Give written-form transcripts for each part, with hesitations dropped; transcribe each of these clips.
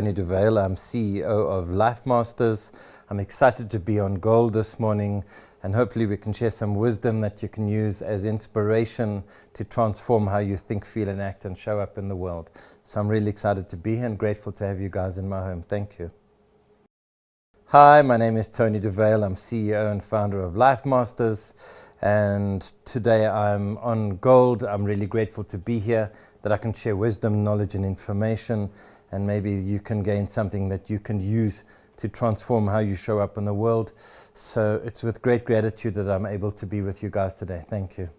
Dovale. I'm CEO of LifeMasters. I'm excited to be on Gold this morning, and hopefully we can share some wisdom that you can use as inspiration to transform how you think, feel and act and show up in the world. So I'm really excited to be here and grateful to have you guys in my home. Thank you. Hi, my name is Tony Dovale. I'm CEO and founder of LifeMasters, and today I'm on Gold. I'm really grateful to be here, that I can share wisdom, knowledge and information, and maybe you can gain something that you can use to transform how you show up in the world. So it's with great gratitude that I'm able to be with you guys today. Thank you.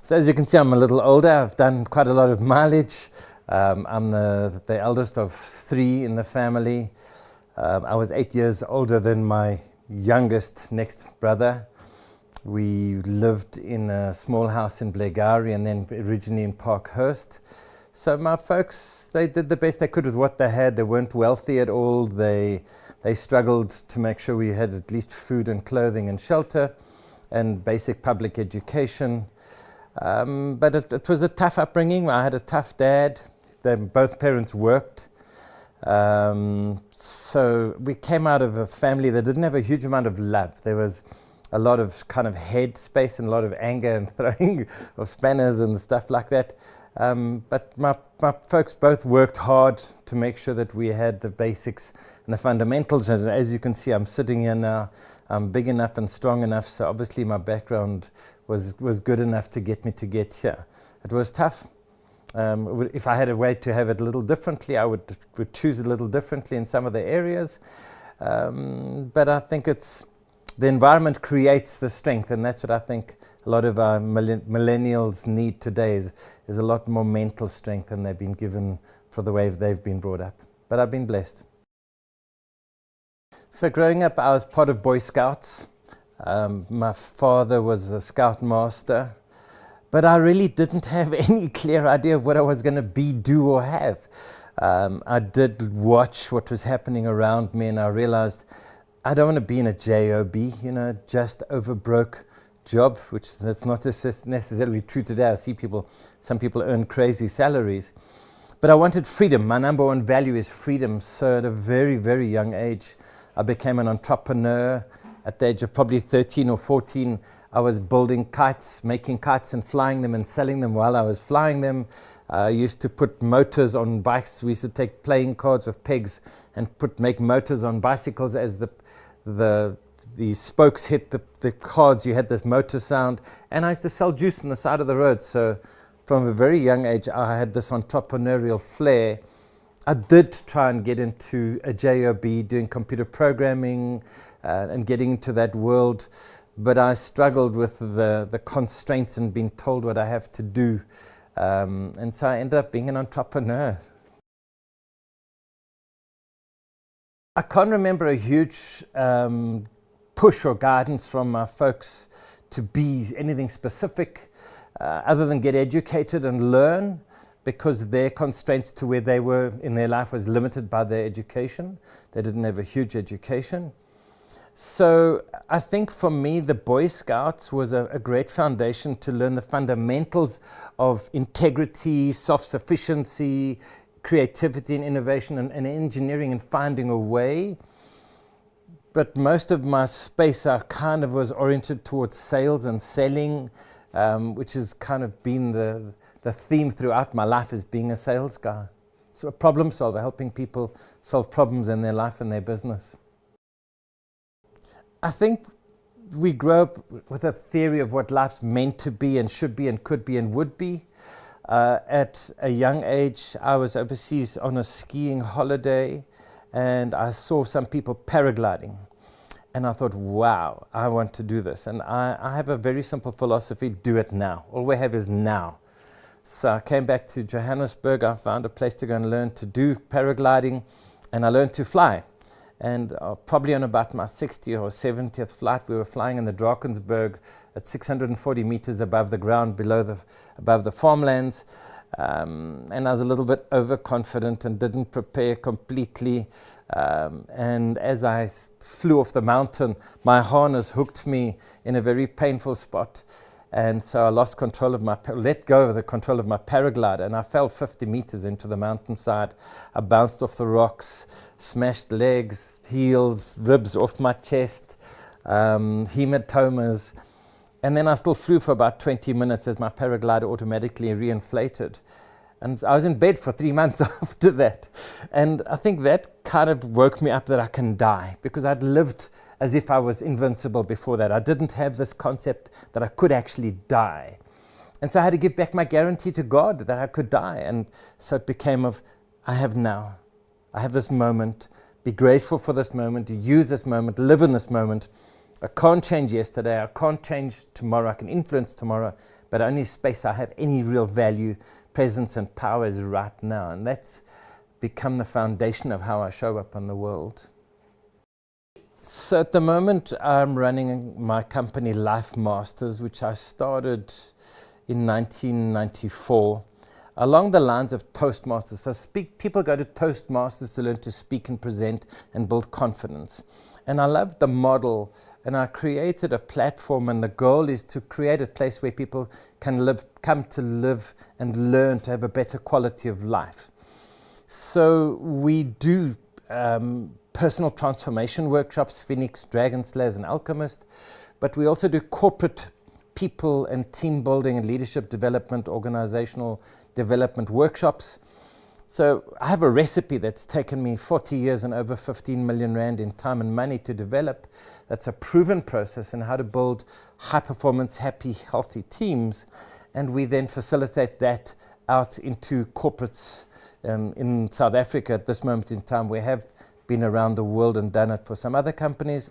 So as you can see, I'm a little older. I've done quite a lot of mileage. I'm the eldest of 3 in the family. I was 8 years older than my youngest next brother. We lived in a small house in Blairgowrie and then originally in Parkhurst. So my folks, they did the best they could with what they had. They weren't wealthy at all. They struggled to make sure we had at least food and clothing and shelter and basic public education. But it was a tough upbringing. I had a tough dad. Both parents worked. So we came out of a family that didn't have a huge amount of love. There was a lot of kind of head space and a lot of anger and throwing of spanners and stuff like that. But my folks both worked hard to make sure that we had the basics and the fundamentals. As you can see, I'm sitting here now. I'm big enough and strong enough, so obviously my background was good enough to get me to get here. It was tough. If I had a way to have it a little differently, I would choose it a little differently in some of the areas. But I think the environment creates the strength, and that's what I think a lot of our millennials need today is a lot more mental strength than they've been given for the way they've been brought up. But I've been blessed. So growing up, I was part of Boy Scouts. My father was a Scout master, but I really didn't have any clear idea of what I was going to be, do or have. I did watch what was happening around me, and I realized I don't want to be in a job, just over broke job, which that's not necessarily true today. I see some people earn crazy salaries, but I wanted freedom. My number one value is freedom. So at a very, very young age, I became an entrepreneur. At the age of probably 13 or 14, I was building kites, making kites and flying them and selling them while I was flying them. I used to put motors on bikes. We used to take playing cards with pegs and make motors on bicycles. As the spokes hit the cards, you had this motor sound. And I used to sell juice on the side of the road. So from a very young age, I had this entrepreneurial flair. I did try and get into a job, doing computer programming and getting into that world. But I struggled with the constraints and being told what I have to do. And so I ended up being an entrepreneur. I can't remember a huge push or guidance from my folks to be anything specific other than get educated and learn, because their constraints to where they were in their life was limited by their education. They didn't have a huge education. So I think for me, the Boy Scouts was a great foundation to learn the fundamentals of integrity, self-sufficiency, creativity and innovation and engineering and finding a way. But most of my space I kind of was oriented towards sales and selling, which has kind of been the theme throughout my life, as being a sales guy. So a problem solver, helping people solve problems in their life and their business. I think we grow up with a theory of what life's meant to be and should be and could be and would be. At a young age, I was overseas on a skiing holiday and I saw some people paragliding. And I thought, wow, I want to do this. And I have a very simple philosophy: do it now. All we have is now. So I came back to Johannesburg. I found a place to go and learn to do paragliding, and I learned to fly. And probably on about my 60th or 70th flight, we were flying in the Drakensberg at 640 meters above the ground, above the farmlands. And I was a little bit overconfident and didn't prepare completely. And as I flew off the mountain, my harness hooked me in a very painful spot. And so I lost control of let go of the control of my paraglider, and I fell 50 meters into the mountainside. I bounced off the rocks, smashed legs, heels, ribs off my chest, hematomas. And then I still flew for about 20 minutes as my paraglider automatically reinflated. And I was in bed for 3 months after that. And I think that kind of woke me up that I can die, because I'd lived as if I was invincible before that. I didn't have this concept that I could actually die. And so I had to give back my guarantee to God that I could die. And so it became I have now. I have this moment. Be grateful for this moment. Use this moment. Live in this moment. I can't change yesterday. I can't change tomorrow. I can influence tomorrow. But only space I have any real value, presence and power is right now. And that's become the foundation of how I show up in the world. So at the moment I'm running my company Life Masters, which I started in 1994 along the lines of Toastmasters. So people go to Toastmasters to learn to speak and present and build confidence. And I love the model, and I created a platform, and the goal is to create a place where people can come to live and learn to have a better quality of life. So we do personal transformation workshops, Phoenix, Dragon Slayers and Alchemist, but we also do corporate people and team building and leadership development, organizational development workshops. So I have a recipe that's taken me 40 years and over 15 million rand in time and money to develop. That's a proven process in how to build high performance, happy, healthy teams. And we then facilitate that out into corporates in South Africa at this moment in time. We have been around the world and done it for some other companies.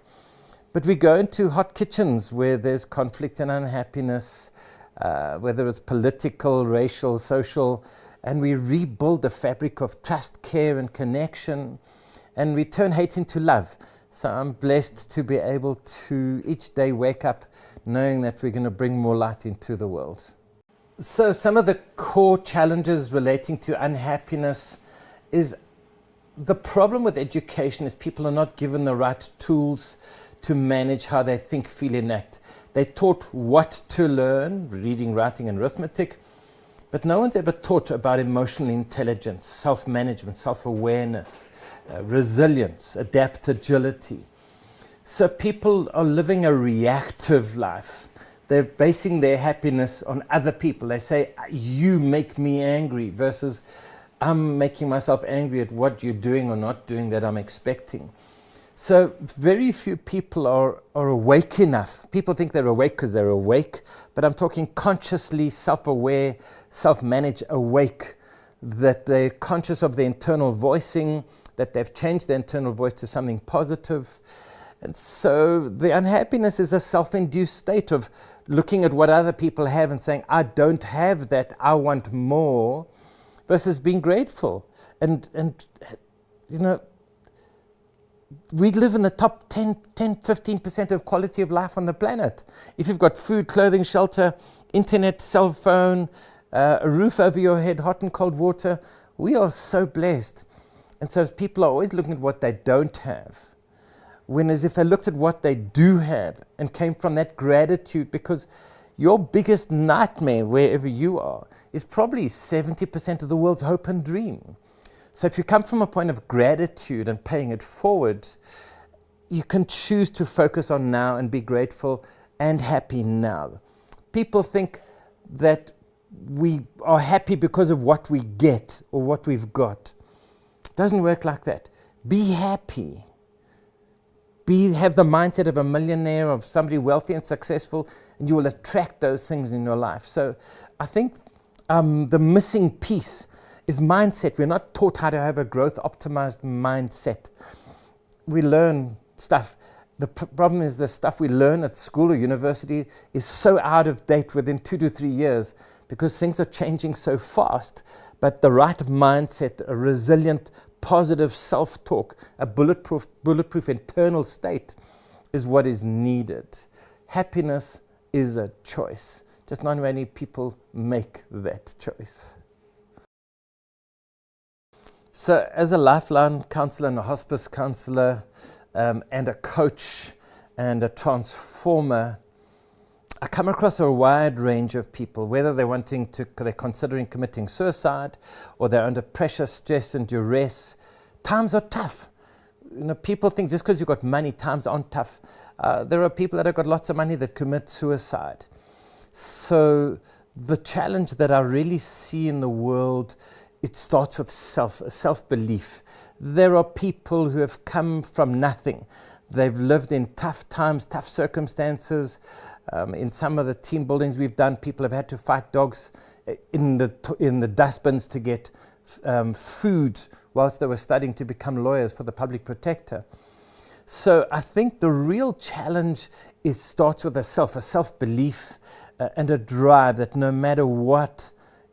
But we go into hot kitchens where there's conflict and unhappiness, whether it's political, racial, social, and we rebuild the fabric of trust, care, and connection, and we turn hate into love. So I'm blessed to be able to each day wake up knowing that we're going to bring more light into the world. So some of the core challenges relating to unhappiness is the problem with education is people are not given the right tools to manage how they think, feel, and act. They're taught what to learn, reading, writing, and arithmetic, but no one's ever taught about emotional intelligence, self-management, self-awareness, resilience, adaptagility. So people are living a reactive life. They're basing their happiness on other people. They say, you make me angry, versus I'm making myself angry at what you're doing or not doing that I'm expecting. So very few people are awake enough. People think they're awake because they're awake, but I'm talking consciously self-aware, self-managed awake, that they're conscious of their internal voicing, that they've changed their internal voice to something positive. And so the unhappiness is a self-induced state of looking at what other people have and saying, I don't have that, I want more, versus being grateful. And you know, we live in the top 15% of quality of life on the planet. If you've got food, clothing, shelter, internet, cell phone, a roof over your head, hot and cold water, we are so blessed. And so people are always looking at what they don't have, when as if they looked at what they do have and came from that gratitude, because your biggest nightmare, wherever you are, is probably 70% of the world's hope and dream. So if you come from a point of gratitude and paying it forward, you can choose to focus on now and be grateful and happy now. People think that we are happy because of what we get or what we've got. It doesn't work like that. Be happy. Have the mindset of a millionaire, of somebody wealthy and successful, and you will attract those things in your life. So I think the missing piece is mindset. We're not taught how to have a growth-optimized mindset. We learn stuff. The problem is the stuff we learn at school or university is so out of date within 2 to 3 years, because things are changing so fast. But the right mindset, a resilient, positive self-talk, a bulletproof internal state is what is needed. Happiness is a choice. Just not many people make that choice. So as a lifeline counselor and a hospice counselor and a coach and a transformer, I come across a wide range of people, whether they're considering committing suicide, or they're under pressure, stress, and duress. Times are tough. People think just because you've got money, times aren't tough. There are people that have got lots of money that commit suicide. So the challenge that I really see in the world, it starts with self-belief. There are people who have come from nothing. They've lived in tough times, tough circumstances. In some of the team buildings we've done, people have had to fight dogs in the dustbins to get food whilst they were studying to become lawyers for the public protector. So I think the real challenge starts with a self-belief and a drive that no matter what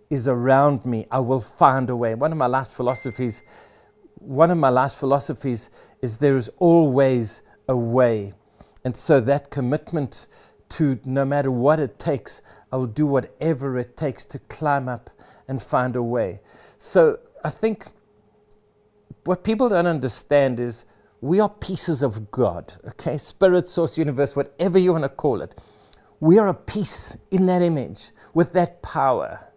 is around me, I will find a way. One of my last philosophies is there is always a way. And so that commitment to no matter what it takes, I will do whatever it takes to climb up and find a way. So I think what people don't understand is we are pieces of God, okay? Spirit, source, universe, whatever you want to call it. We are a piece in that image with that power.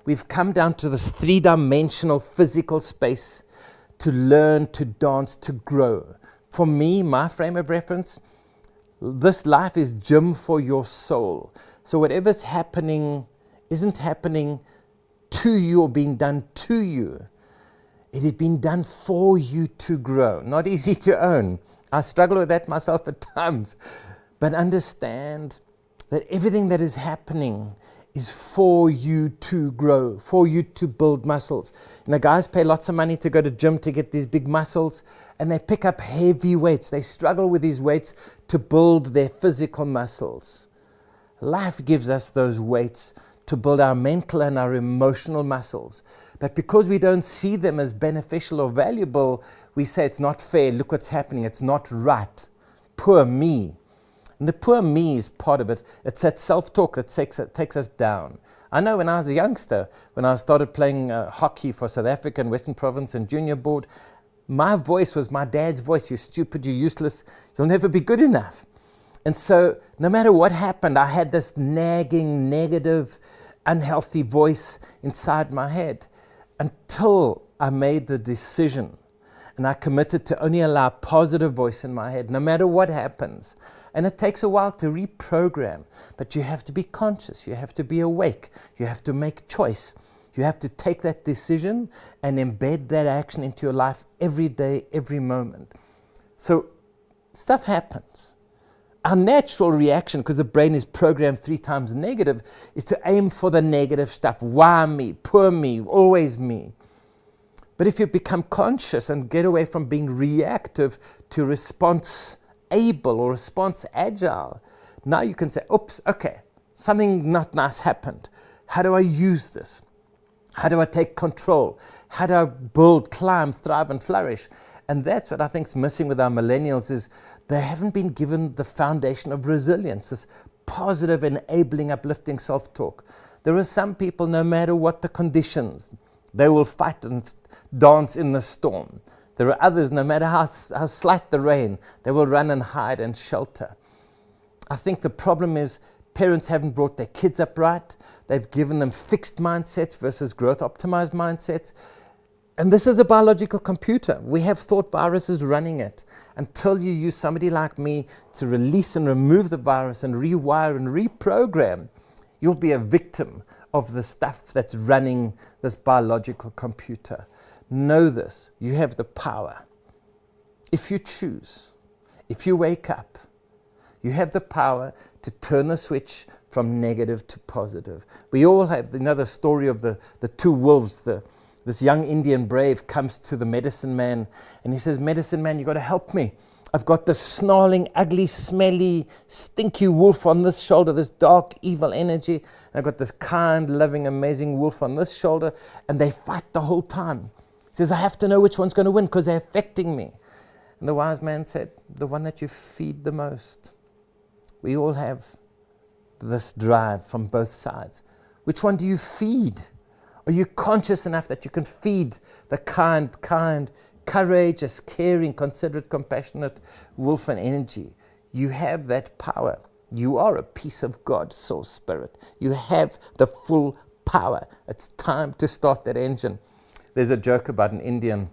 We've come down to this three-dimensional physical space to learn, to dance, to grow. For me, my frame of reference, this life is gym for your soul. So whatever's happening isn't happening to you or being done to you. It has been done for you to grow. Not easy to own. I struggle with that myself at times. But understand that everything that is happening is for you to grow, for you to build muscles. Guys pay lots of money to go to gym to get these big muscles, and they pick up heavy weights. They struggle with these weights to build their physical muscles. Life gives us those weights to build our mental and our emotional muscles. But because we don't see them as beneficial or valuable, we say it's not fair, look what's happening, it's not right. Poor me. And the poor me is part of it. It's that self-talk that takes us down. I know when I was a youngster, when I started playing hockey for South Africa and Western Province and junior board, my voice was my dad's voice. You're stupid, you're useless, you'll never be good enough. And so no matter what happened, I had this nagging, negative, unhealthy voice inside my head until I made the decision and I committed to only allow a positive voice in my head, no matter what happens. And it takes a while to reprogram, but you have to be conscious, you have to be awake, you have to make choice. You have to take that decision and embed that action into your life every day, every moment. So stuff happens. Our natural reaction, because the brain is programmed 3 times negative, is to aim for the negative stuff. Why me? Poor me? Always me. But if you become conscious and get away from being reactive to response able or response agile, now you can say, oops, okay, something not nice happened. How do I use this? How do I take control? How do I build, climb, thrive, and flourish? And that's what I think is missing with our millennials is they haven't been given the foundation of resilience, this positive, enabling, uplifting self-talk. There are some people, no matter what the conditions, they will fight and dance in the storm. There are others, no matter how slight the rain, they will run and hide and shelter. I think the problem is parents haven't brought their kids up right. They've given them fixed mindsets versus growth-optimized mindsets. And this is a biological computer. We have thought viruses running it. Until you use somebody like me to release and remove the virus and rewire and reprogram, you'll be a victim of the stuff that's running this biological computer. Know this, you have the power. If you choose, if you wake up, you have the power to turn the switch from negative to positive. We all have the story of the 2 wolves. This young Indian brave comes to the medicine man and he says, medicine man, you got to help me. I've got this snarling, ugly, smelly, stinky wolf on this shoulder, this dark, evil energy. And I've got this kind, loving, amazing wolf on this shoulder, and they fight the whole time. He says, I have to know which one's going to win because they're affecting me. And the wise man said, the one that you feed the most. We all have this drive from both sides. Which one do you feed? Are you conscious enough that you can feed the kind, courageous, caring, considerate, compassionate wolf and energy? You have that power. You are a piece of God's soul spirit. You have the full power. It's time to start that engine. There's a joke about an Indian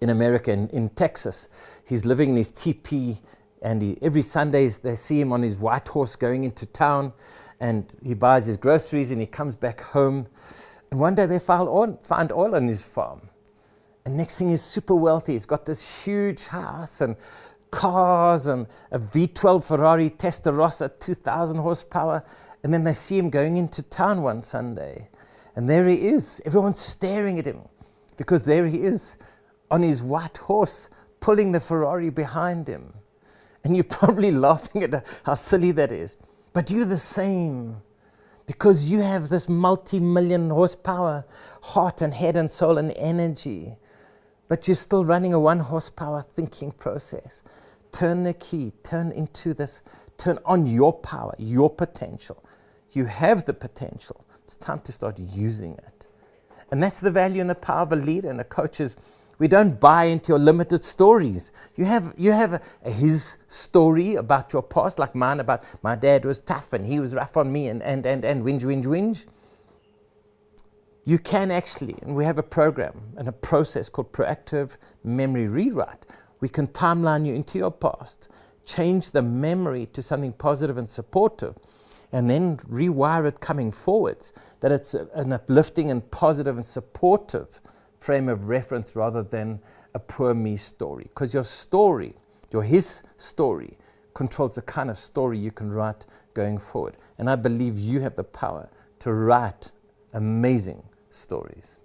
in America, in Texas. He's living in his teepee, and every Sunday they see him on his white horse going into town, and he buys his groceries and he comes back home. And one day they find oil on his farm. And next thing, he's super wealthy. He's got this huge house and cars and a V12 Ferrari Testarossa, 2,000 horsepower. And then they see him going into town one Sunday. And there he is. Everyone's staring at him because there he is on his white horse, pulling the Ferrari behind him. And you're probably laughing at how silly that is. But you're the same, because you have this multi-million horsepower heart and head and soul and energy. But you're still running a 1 horsepower thinking process. Turn the key, turn on your power, your potential. You have the potential. It's time to start using it. And that's the value and the power of a leader and a coach. Is we don't buy into your limited stories. You have his story about your past, like mine, about my dad was tough and he was rough on me and whinge. You can actually, and we have a program and a process called proactive memory rewrite. We can timeline you into your past, change the memory to something positive and supportive, and then rewire it coming forwards, that it's an uplifting and positive and supportive frame of reference rather than a poor me story. Because your story, his story, controls the kind of story you can write going forward. And I believe you have the power to write amazing stories.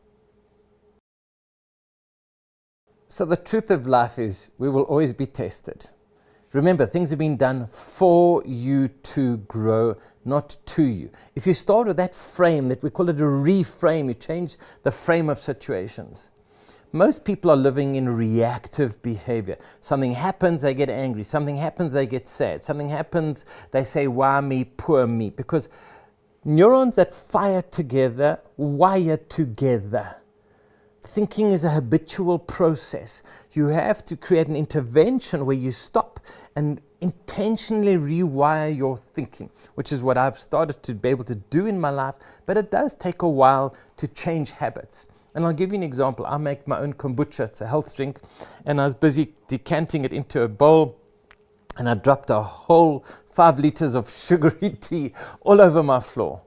So the truth of life is we will always be tested. Remember, things have been done for you to grow, not to you. If you start with that frame, that we call it a reframe, you change the frame of situations. Most people are living in reactive behavior. Something happens, they get angry. Something happens, they get sad. Something happens, they say, why me, poor me. Because neurons that fire together, wire together. Thinking is a habitual process. You have to create an intervention where you stop and intentionally rewire your thinking, which is what I've started to be able to do in my life, but it does take a while to change habits. And I'll give you an example. I make my own kombucha. It's a health drink, and I was busy decanting it into a bowl, and I dropped a whole 5 liters of sugary tea all over my floor.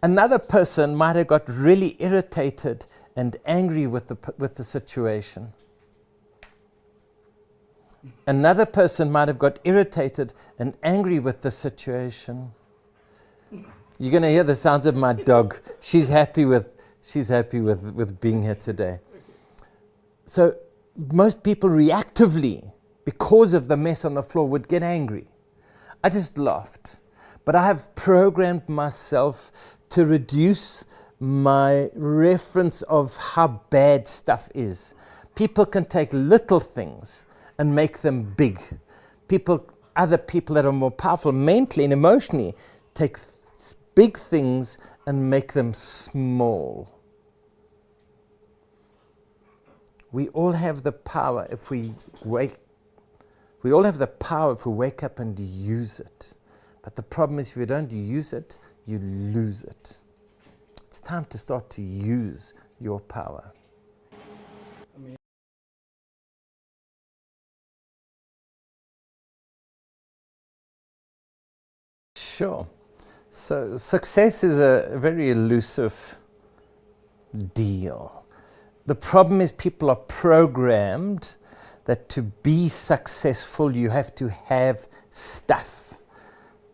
Another person might have got really irritated and angry with the situation. Another person might have got irritated and angry with the situation. You're going to hear the sounds of my dog. She's happy with being here today. So most people reactively, because of the mess on the floor, would get angry. I just laughed. But I have programmed myself to reduce my reference of how bad stuff is. People can take little things and make them big. Other people that are more powerful mentally and emotionally take big things and make them small. We all have the power if we wake up and use it. But the problem is, if you don't use it, you lose it. It's time to start to use your power. Sure. So success is a very elusive deal. The problem is people are programmed that to be successful you have to have stuff.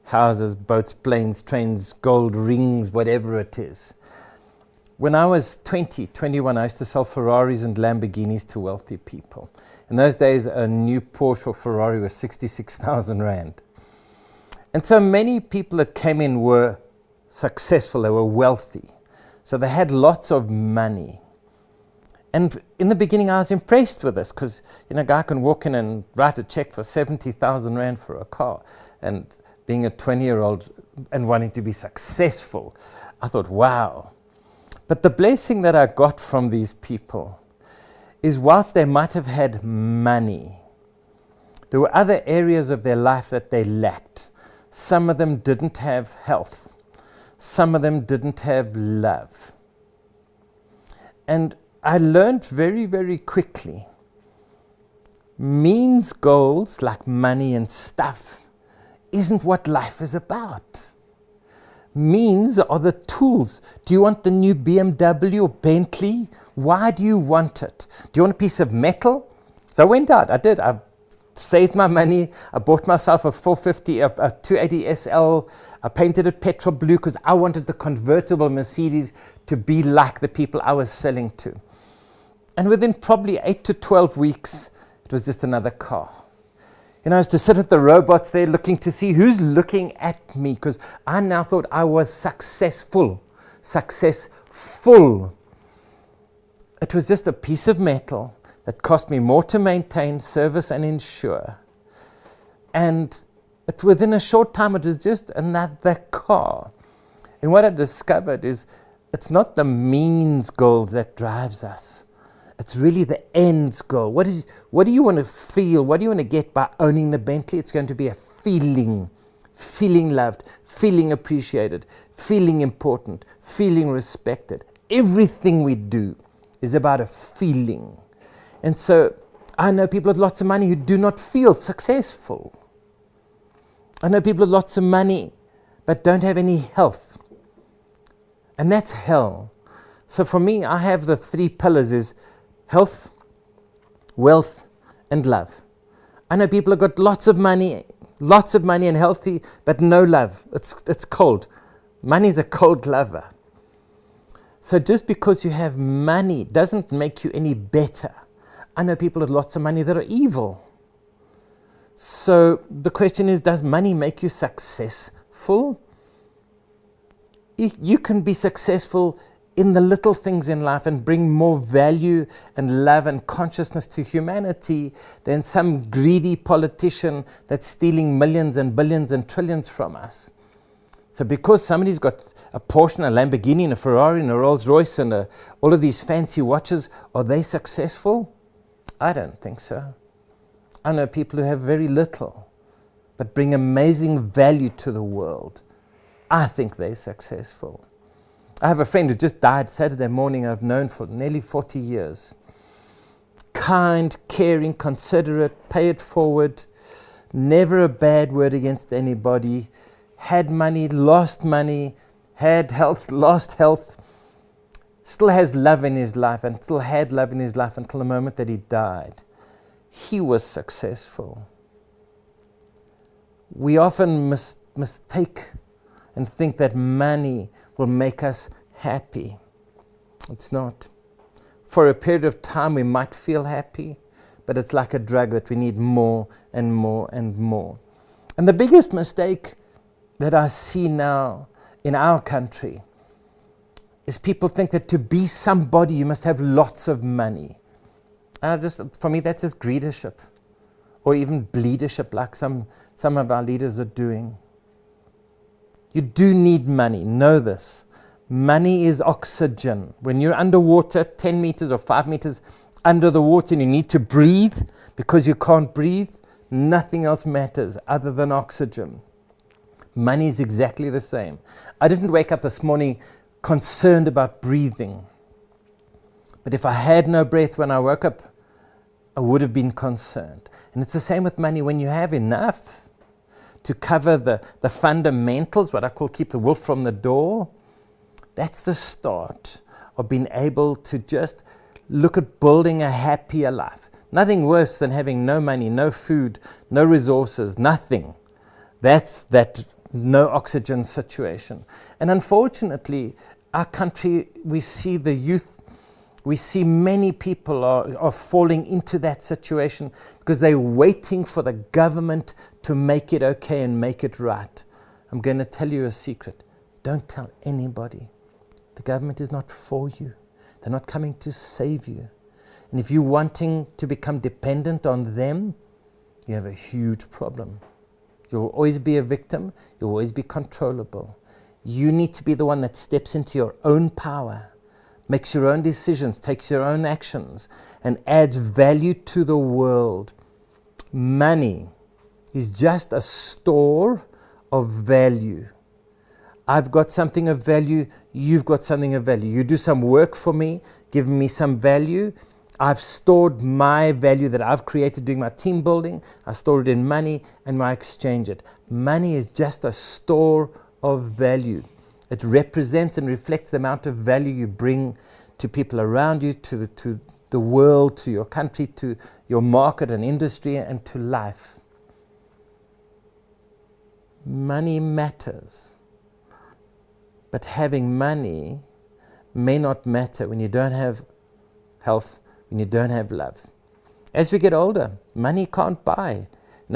Houses, boats, planes, trains, gold rings, whatever it is. When I was 21, I used to sell Ferraris and Lamborghinis to wealthy people. In those days, a new Porsche or Ferrari was 66,000 Rand. And so many people that came in were successful, they were wealthy. So they had lots of money. And in the beginning, I was impressed with this because, a guy can walk in and write a check for 70,000 Rand for a car. And being a 20-year-old and wanting to be successful, I thought, wow. But the blessing that I got from these people is, whilst they might have had money, there were other areas of their life that they lacked. Some of them didn't have health. Some of them didn't have love. And I learned very, very quickly, means goals like money and stuff isn't what life is about. Means are the tools. Do you want the new BMW or Bentley? Why do you want it? Do you want a piece of metal? So I went out, I saved my money, I bought myself a 450, a 280 SL, I painted it petrol blue because I wanted the convertible Mercedes to be like the people I was selling to. And within probably 8 to 12 weeks, it was just another car. I was to sit at the robots there looking to see who's looking at me, because I now thought I was successful. It was just a piece of metal that cost me more to maintain, service and insure. And within a short time, it was just another car. And what I discovered is it's not the means goals that drives us. It's really the ends goal. What do you want to feel? What do you want to get by owning the Bentley? It's going to be a feeling loved, feeling appreciated, feeling important, feeling respected. Everything we do is about a feeling. And so I know people with lots of money who do not feel successful. I know people with lots of money but don't have any health. And that's hell. So for me, I have the 3 pillars is health, wealth, and love. I know people have got lots of money and healthy, but no love. It's cold. Money's a cold lover. So just because you have money doesn't make you any better. I know people with lots of money that are evil. So the question is, does money make you successful? You can be successful in the little things in life and bring more value and love and consciousness to humanity than some greedy politician that's stealing millions and billions and trillions from us. So because somebody's got a Porsche and a Lamborghini and a Ferrari and a Rolls Royce and all of these fancy watches, are they successful? I don't think so. I know people who have very little but bring amazing value to the world. I think they're successful. I have a friend who just died Saturday morning, I've known for nearly 40 years. Kind, caring, considerate, pay it forward, never a bad word against anybody, had money, lost money, had health, lost health, still has love in his life and still had love in his life until the moment that he died. He was successful. We often mistake and think that money will make us happy. It's not. For a period of time we might feel happy, but it's like a drug that we need more and more and more. And the biggest mistake that I see now in our country is people think that to be somebody you must have lots of money. For me that's just greedership, or even bleedership like some of our leaders are doing. You do need money, know this. Money is oxygen. When you're underwater, 10 meters or 5 meters under the water and you need to breathe because you can't breathe, nothing else matters other than oxygen. Money is exactly the same. I didn't wake up this morning concerned about breathing. But if I had no breath when I woke up, I would have been concerned. And it's the same with money. When you have enough to cover the fundamentals, what I call keep the wolf from the door, that's the start of being able to just look at building a happier life. Nothing worse than having no money, no food, no resources, nothing. That's that no oxygen situation. And unfortunately, our country, we see the youth, we see many people are falling into that situation because they're waiting for the government to make it okay and make it right. I'm going to tell you a secret. Don't tell anybody. The government is not for you. They're not coming to save you. And if you're wanting to become dependent on them, you have a huge problem. You'll always be a victim. You'll always be controllable. You need to be the one that steps into your own power, makes your own decisions, takes your own actions, and adds value to the world. Money is just a store of value. I've got something of value, you've got something of value. You do some work for me, give me some value. I've stored my value that I've created doing my team building. I store it in money and I exchange it. Money is just a store of value. It represents and reflects the amount of value you bring to people around you, to the world, to your country, to your market and industry, and to life. Money matters. But having money may not matter when you don't have health, when you don't have love. As we get older, money can't buy.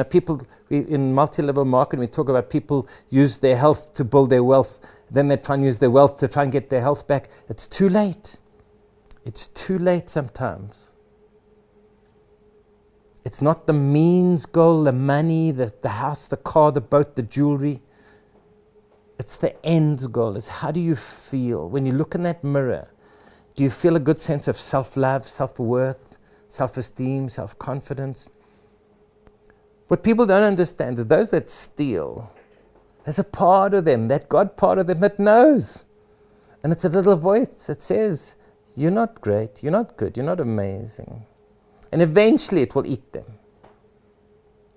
People in multi-level marketing, we talk about people use their health to build their wealth. Then they try and use their wealth to try and get their health back. It's too late. It's too late sometimes. It's not the means goal, the money, the house, the car, the boat, the jewelry. It's the end goal. It's how do you feel when you look in that mirror? Do you feel a good sense of self-love, self-worth, self-esteem, self-confidence? What people don't understand is those that steal, there's a part of them, that God part of them that knows. And it's a little voice that says, you're not great, you're not good, you're not amazing. And eventually it will eat them.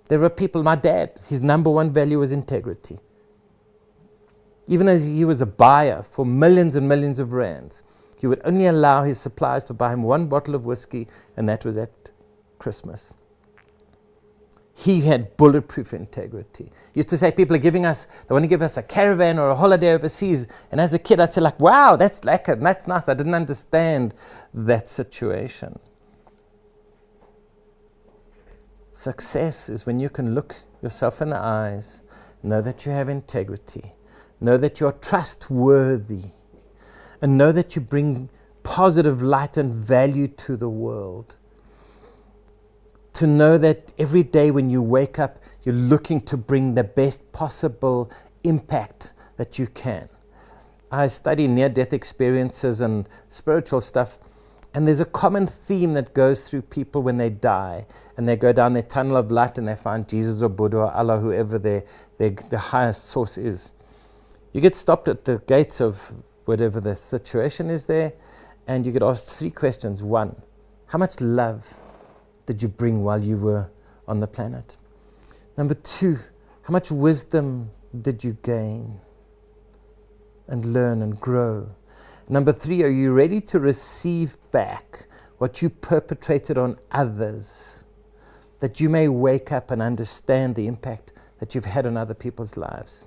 There are people, my dad, his number one value was integrity. Even as he was a buyer for millions and millions of rands, he would only allow his suppliers to buy him one bottle of whiskey, and that was at Christmas. He had bulletproof integrity. He used to say people are giving us, they want to give us a caravan or a holiday overseas. And as a kid, I'd say like, wow, that's lekker, that's nice. I didn't understand that situation. Success is when you can look yourself in the eyes, know that you have integrity, know that you're trustworthy, and know that you bring positive light and value to the world. To know that every day when you wake up, you're looking to bring the best possible impact that you can. I study near-death experiences and spiritual stuff, and there's a common theme that goes through people when they die, and they go down their tunnel of light and they find Jesus or Buddha or Allah, whoever the highest source is. You get stopped at the gates of whatever the situation is there, and you get asked 3 questions. 1, how much love did you bring while you were on the planet? Number 2, how much wisdom did you gain and learn and grow? Number 3, are you ready to receive back what you perpetrated on others, that you may wake up and understand the impact that you've had on other people's lives?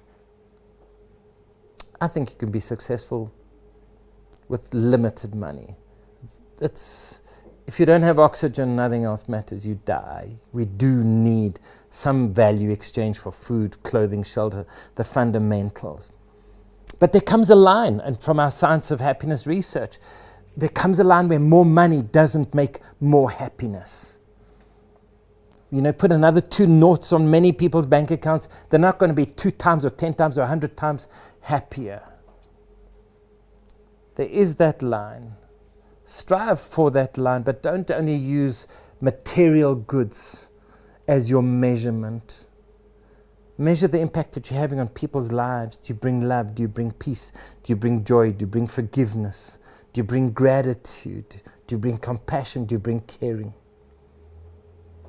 I think you can be successful with limited money. If you don't have oxygen, nothing else matters. You die. We do need some value exchange for food, clothing, shelter, the fundamentals. But there comes a line, and from our Science of Happiness research, there comes a line where more money doesn't make more happiness. Put another 2 noughts on many people's bank accounts, they're not going to be 2 times or 10 times or 100 times happier. There is that line. Strive for that line, but don't only use material goods as your measurement. Measure the impact that you're having on people's lives. Do you bring love? Do you bring peace? Do you bring joy? Do you bring forgiveness? Do you bring gratitude? Do you bring compassion? Do you bring caring?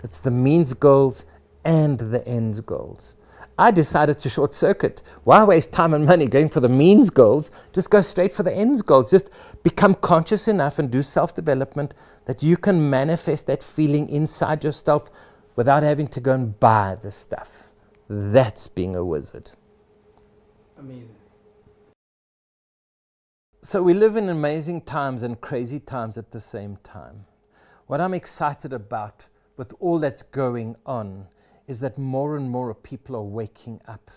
It's the means goals and the ends goals. I decided to short circuit. Why waste time and money going for the means goals? Just go straight for the ends goals. Just become conscious enough and do self-development that you can manifest that feeling inside yourself without having to go and buy the stuff. That's being a wizard. Amazing. So we live in amazing times and crazy times at the same time. What I'm excited about with all that's going on is that more and more people are waking up.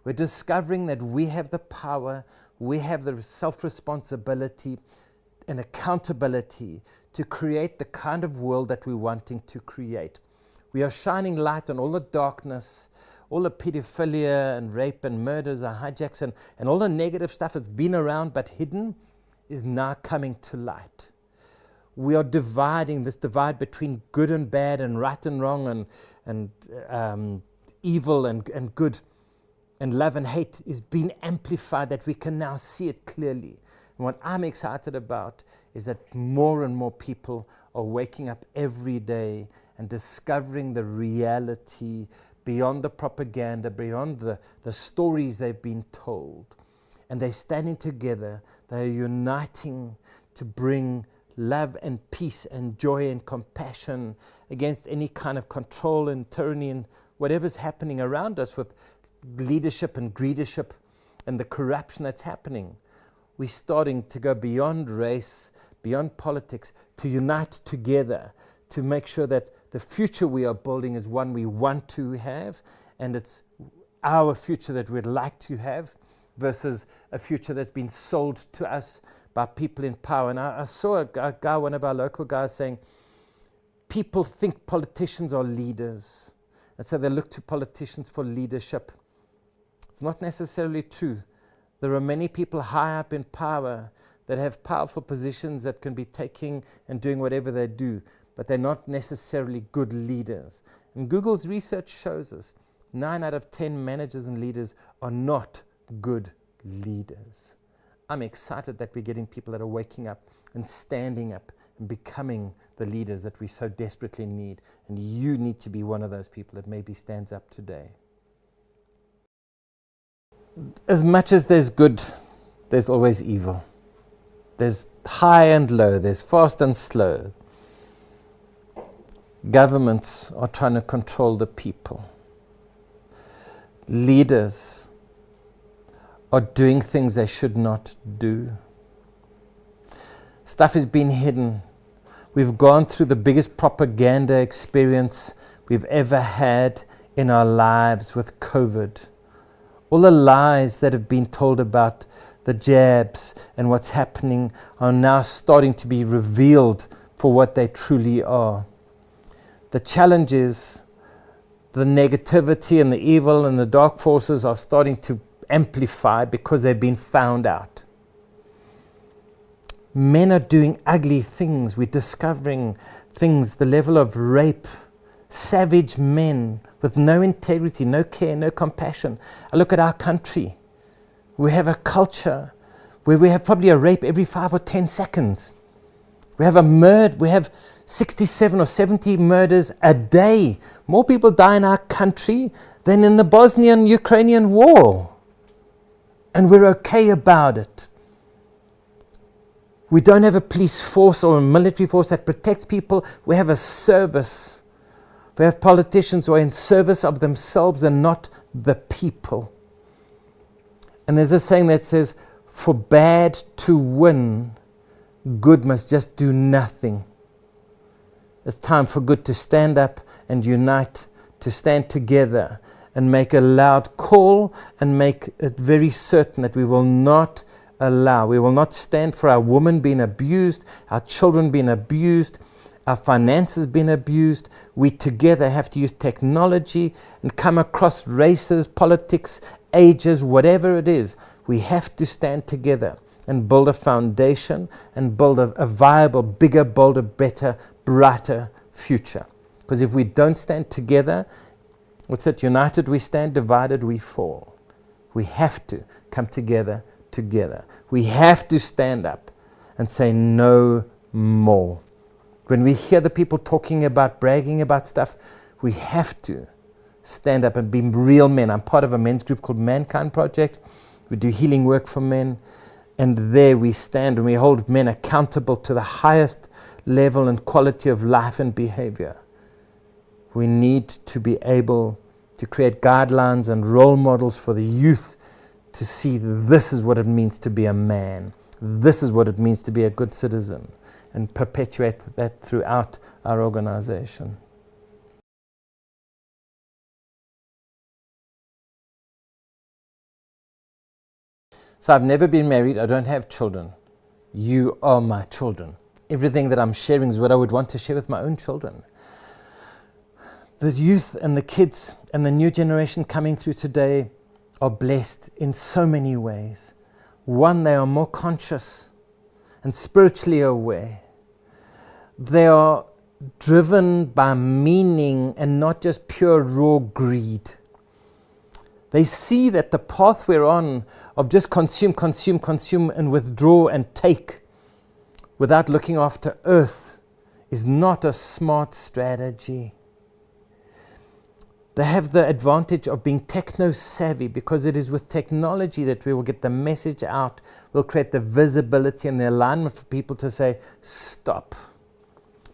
We're discovering that we have the power, we have the self-responsibility and accountability to create the kind of world that we're wanting to create. We are shining light on all the darkness, all the pedophilia and rape and murders and hijacks and all the negative stuff that's been around but hidden is now coming to light. We are dividing this divide between good and bad and right and wrong and evil and good. and love and hate is being amplified, that we can now see it clearly. And what I'm excited about is that more and more people are waking up every day and discovering the reality beyond the propaganda, beyond the stories they've been told. And they're standing together, they're uniting to bring love and peace and joy and compassion against any kind of control and tyranny and whatever's happening around us with leadership and greedership and the corruption that's happening. We're starting to go beyond race, beyond politics, to unite together to make sure that the future we are building is one we want to have, and it's our future that we'd like to have versus a future that's been sold to us by people in power. And I saw a guy, one of our local guys, saying, people think politicians are leaders, and so they look to politicians for leadership. It's not necessarily true. There are many people high up in power that have powerful positions that can be taking and doing whatever they do, but they're not necessarily good leaders. And Google's research shows us 9 out of 10 managers and leaders are not good leaders. I'm excited that we're getting people that are waking up and standing up and becoming the leaders that we so desperately need. And you need to be one of those people that maybe stands up today. As much as there's good, there's always evil. There's high and low, there's fast and slow. Governments are trying to control the people. Leaders are doing things they should not do. Stuff is being hidden. We've gone through the biggest propaganda experience we've ever had in our lives with COVID. All the lies that have been told about the jabs and what's happening are now starting to be revealed for what they truly are. The challenge is the negativity and the evil and the dark forces are starting to amplify because they've been found out. Men are doing ugly things. We're discovering things, the level of rape, savage men with no integrity, no care, no compassion. I look at our country. We have a culture where we have probably a rape every 5 or 10 seconds. We have a murder. We have 67 or 70 murders a day. More people die in our country than in the Bosnian-Ukrainian war. And we're okay about it. We don't have a police force or a military force that protects people. We have a service. We have politicians who are in service of themselves and not the people. And there's a saying that says, for bad to win, good must just do nothing. It's time for good to stand up and unite, to stand together and make a loud call and make it very certain that we will not stand for our women being abused, our children being abused, our finances being abused. We together have to use technology and come across races, politics, ages, whatever it is. We have to stand together and build a foundation and build a viable, bigger, bolder, better, brighter future. Because if we don't stand together, what's it? United we stand, divided we fall. We have to come together. We have to stand up and say no more. When we hear the people talking about, bragging about stuff, we have to stand up and be real men. I'm part of a men's group called Mankind Project. We do healing work for men. And there we stand and we hold men accountable to the highest level and quality of life and behavior. We need to be able to create guidelines and role models for the youth to see this is what it means to be a man. This is what it means to be a good citizen, and perpetuate that throughout our organization. So I've never been married. I don't have children. You are my children. Everything that I'm sharing is what I would want to share with my own children. The youth and the kids and the new generation coming through today are blessed in so many ways. One, they are more conscious and spiritually aware. They are driven by meaning and not just pure raw greed. They see that the path we're on of just consume, consume, consume, and withdraw and take without looking after earth is not a smart strategy. They have the advantage of being techno-savvy, because it is with technology that we will get the message out. We'll create the visibility and the alignment for people to say, stop.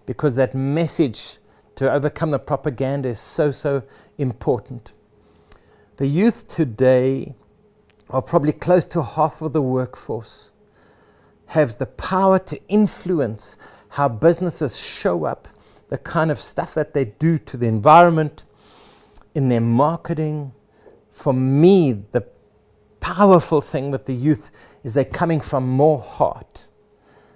Because that message to overcome the propaganda is so important. The youth today are probably close to half of the workforce, have the power to influence how businesses show up, the kind of stuff that they do to the environment, in their marketing. For me, the powerful thing with the youth is they're coming from more heart.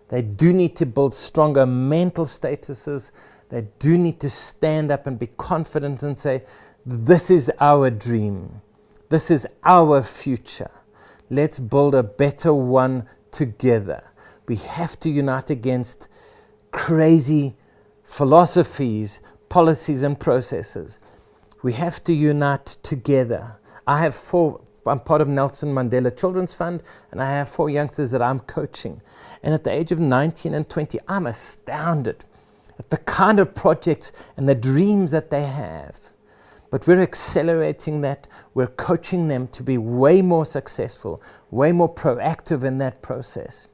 They do need to build stronger mental statuses. They do need to stand up and be confident and say, this is our dream. This is our future. Let's build a better one together. We have to unite against crazy philosophies, policies, and processes. We have to unite together. I'm part of Nelson Mandela Children's Fund, and I have 4 youngsters that I'm coaching. And at the age of 19 and 20, I'm astounded at the kind of projects and the dreams that they have. But we're accelerating that. We're coaching them to be way more successful, way more proactive in that process.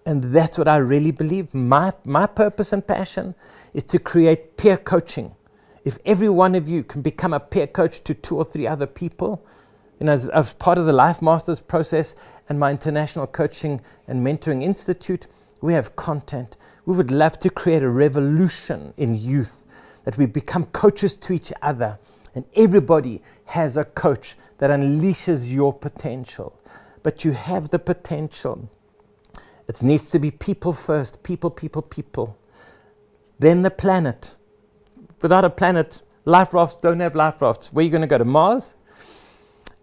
And that's what I really believe. My purpose and passion is to create peer coaching. If every one of you can become a peer coach to 2 or 3 other people, as part of the Life Masters process and my International Coaching and Mentoring Institute, we have content. We would love to create a revolution in youth, that we become coaches to each other, and everybody has a coach that unleashes your potential. But you have the potential. It needs to be people first, people. Then the planet. Without a planet, life rafts don't have life rafts. Where are you going to go, to Mars?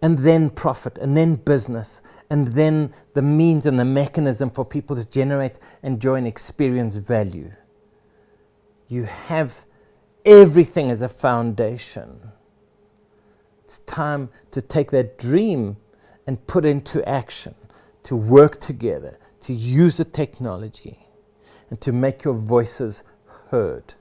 And then profit, and then business, and then the means and the mechanism for people to generate, enjoy, and experience value. You have everything as a foundation. It's time to take that dream and put into action, to work together, to use the technology, and to make your voices heard.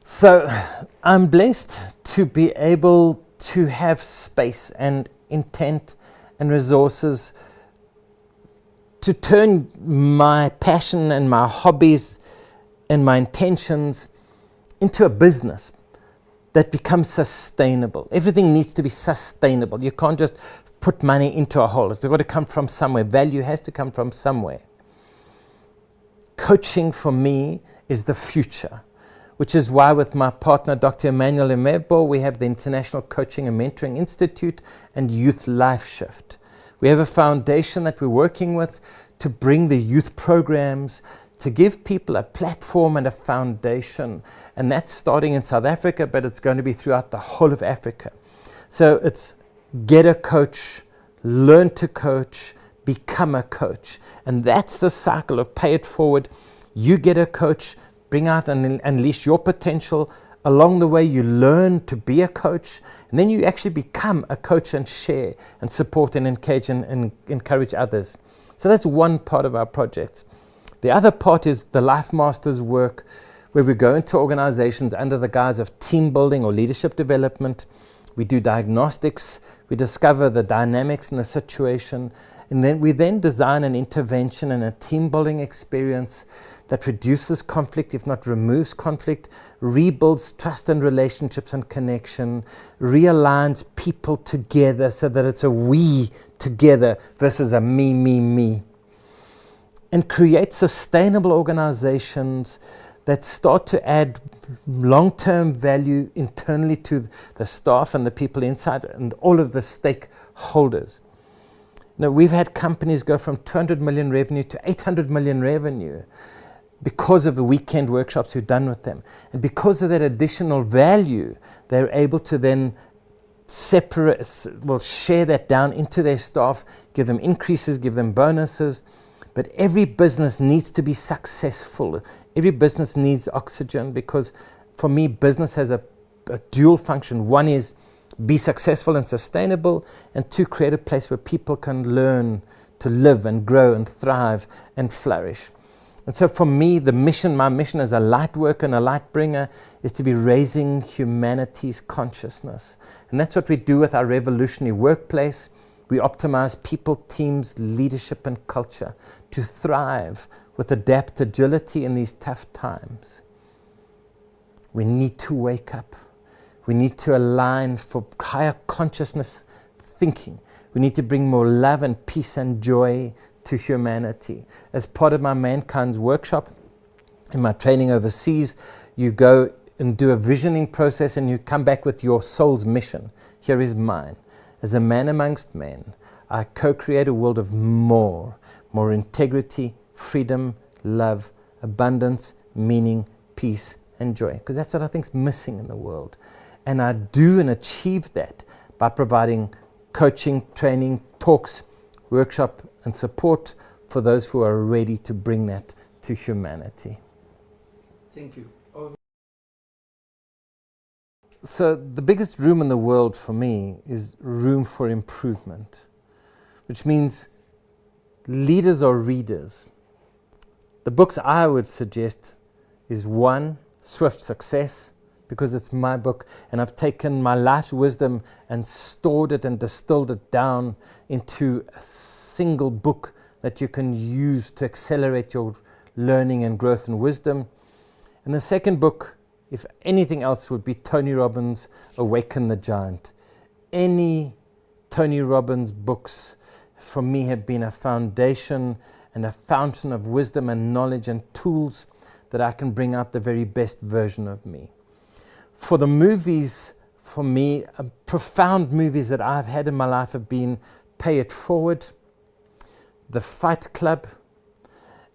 So I'm blessed to be able to have space and intent and resources to turn my passion and my hobbies and my intentions into a business that becomes sustainable. Everything needs to be sustainable. You can't just put money into a hole. It's got to come from somewhere. Value has to come from somewhere. Coaching for me is the future, which is why with my partner, Dr. Emmanuel Emebo, we have the International Coaching and Mentoring Institute and Youth LifeShift. We have a foundation that we're working with to bring the youth programs, to give people a platform and a foundation. And that's starting in South Africa, but it's going to be throughout the whole of Africa. So it's get a coach, learn to coach, become a coach. And that's the cycle of pay it forward. You get a coach, bring out and unleash your potential. Along the way, you learn to be a coach, and then you actually become a coach and share and support and engage and encourage others. So that's one part of our project. The other part is the Life Masters work, where we go into organizations under the guise of team building or leadership development. We do diagnostics, we discover the dynamics in the situation, and then we design an intervention and a team building experience that reduces conflict, if not removes conflict, rebuilds trust and relationships and connection, realigns people together so that it's a we together versus a me, and creates sustainable organizations that start to add long-term value internally to the staff and the people inside and all of the stakeholders. Now, we've had companies go from 200 million revenue to 800 million revenue because of the weekend workshops we've done with them. And because of that additional value, they're able to then share that down into their staff, give them increases, give them bonuses, But every business needs to be successful. Every business needs oxygen, because for me, business has a dual function. One is be successful and sustainable, and two, create a place where people can learn to live and grow and thrive and flourish. And so for me, my mission as a light worker and a light bringer is to be raising humanity's consciousness. And that's what we do with our revolutionary workplace. We optimize people, teams, leadership, and culture to thrive with adaptagility in these tough times. We need to wake up. We need to align for higher consciousness thinking. We need to bring more love and peace and joy to humanity. As part of my Mankind's workshop, in my training overseas, you go and do a visioning process and you come back with your soul's mission. Here is mine. As a man amongst men, I co-create a world of more integrity, freedom, love, abundance, meaning, peace, and joy. Because that's what I think is missing in the world. And I do and achieve that by providing coaching, training, talks, workshop, and support for those who are ready to bring that to humanity. Thank you. So the biggest room in the world for me is room for improvement, which means leaders are readers. The books I would suggest is one, Swift Success, because it's my book, and I've taken my life's wisdom and stored it and distilled it down into a single book that you can use to accelerate your learning and growth and wisdom. And the second book, if anything else, would be Tony Robbins' Awaken the Giant. Any Tony Robbins books for me have been a foundation and a fountain of wisdom and knowledge and tools that I can bring out the very best version of me. For the movies, for me, profound movies that I've had in my life have been Pay It Forward, The Fight Club,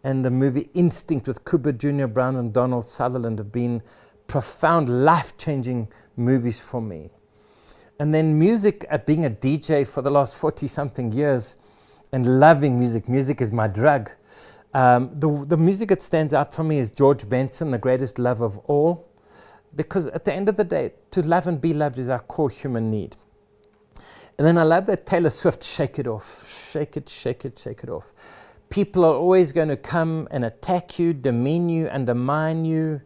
and the movie Instinct with Cooper Jr. Brown and Donald Sutherland have been profound, life-changing movies for me. And then music, being a DJ for the last 40-something years and loving music. Music is my drug. The music that stands out for me is George Benson, The Greatest Love of All. Because at the end of the day, to love and be loved is our core human need. And then I love that Taylor Swift, Shake It Off. Shake it, shake it, shake it off. People are always going to come and attack you, demean you, undermine you.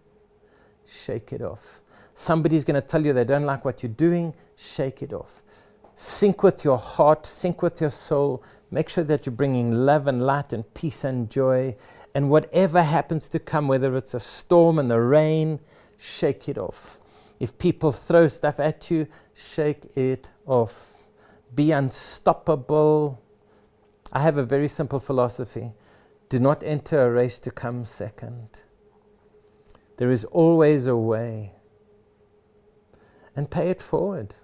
Shake it off. Somebody's going to tell you they don't like what you're doing. Shake it off. Sync with your heart, sync with your soul. Make sure that you're bringing love and light and peace and joy. And whatever happens to come, whether it's a storm and the rain, shake it off. If people throw stuff at you, shake it off. Be unstoppable. I have a very simple philosophy. Do not enter a race to come second. There is always a way. And pay it forward.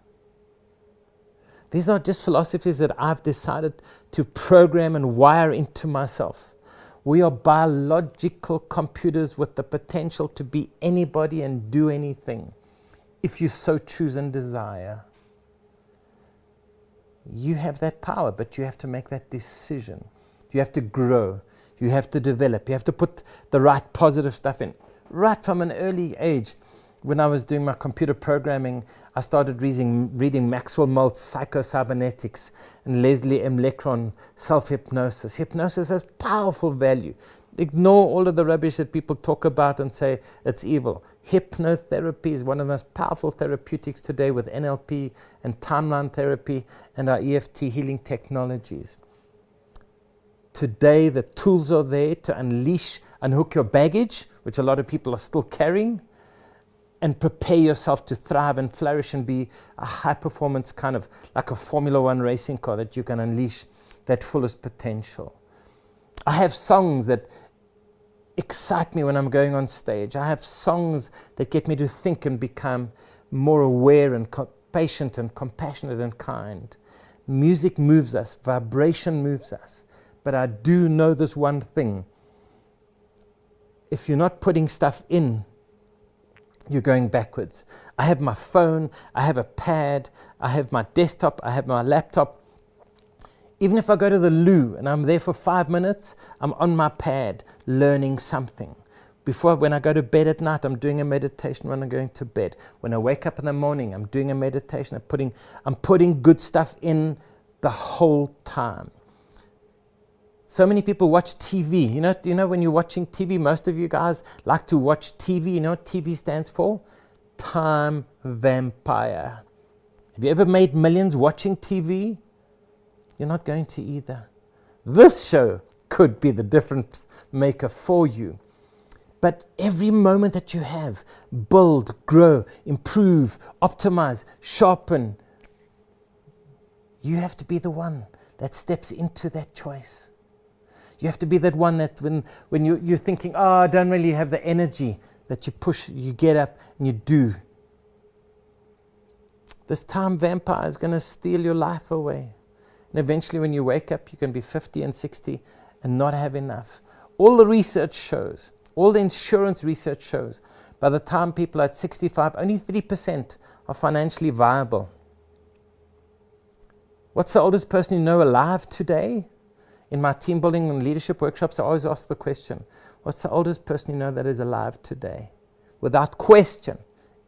These are just philosophies that I've decided to program and wire into myself. We are biological computers with the potential to be anybody and do anything, if you so choose and desire. You have that power, but you have to make that decision. You have to grow. You have to develop. You have to put the right positive stuff in. Right from an early age, when I was doing my computer programming, I started reading Maxwell Maltz, Psycho-Cybernetics, and Leslie M. Lecron, Self-Hypnosis. Hypnosis has powerful value. Ignore all of the rubbish that people talk about and say it's evil. Hypnotherapy is one of the most powerful therapeutics today with NLP and timeline therapy and our EFT healing technologies. Today, the tools are there to unhook your baggage, which a lot of people are still carrying, and prepare yourself to thrive and flourish and be a high-performance kind of like a Formula One racing car that you can unleash that fullest potential. I have songs that excite me when I'm going on stage. I have songs that get me to think and become more aware and patient and compassionate and kind. Music moves us. Vibration moves us. But I do know this one thing. If you're not putting stuff in, you're going backwards. I have my phone, I have a pad, I have my desktop, I have my laptop. Even if I go to the loo and I'm there for 5 minutes, I'm on my pad learning something. When I go to bed at night, I'm doing a meditation when I'm going to bed. When I wake up in the morning, I'm doing a meditation. I'm putting good stuff in the whole time. So many people watch TV. You know when you're watching TV, most of you guys like to watch TV. You know what TV stands for? Time vampire. Have you ever made millions watching TV? You're not going to either. This show could be the difference maker for you. But every moment that you have, build, grow, improve, optimize, sharpen. You have to be the one that steps into that choice. You have to be that one that when you're thinking, I don't really have the energy, that you push, you get up and you do. This time vampire is going to steal your life away. And eventually when you wake up, you can be 50 and 60 and not have enough. All the research shows, all the insurance research shows, by the time people are at 65, only 3% are financially viable. What's the oldest person you know alive today? In my team building and leadership workshops, I always ask the question, what's the oldest person you know that is alive today? Without question,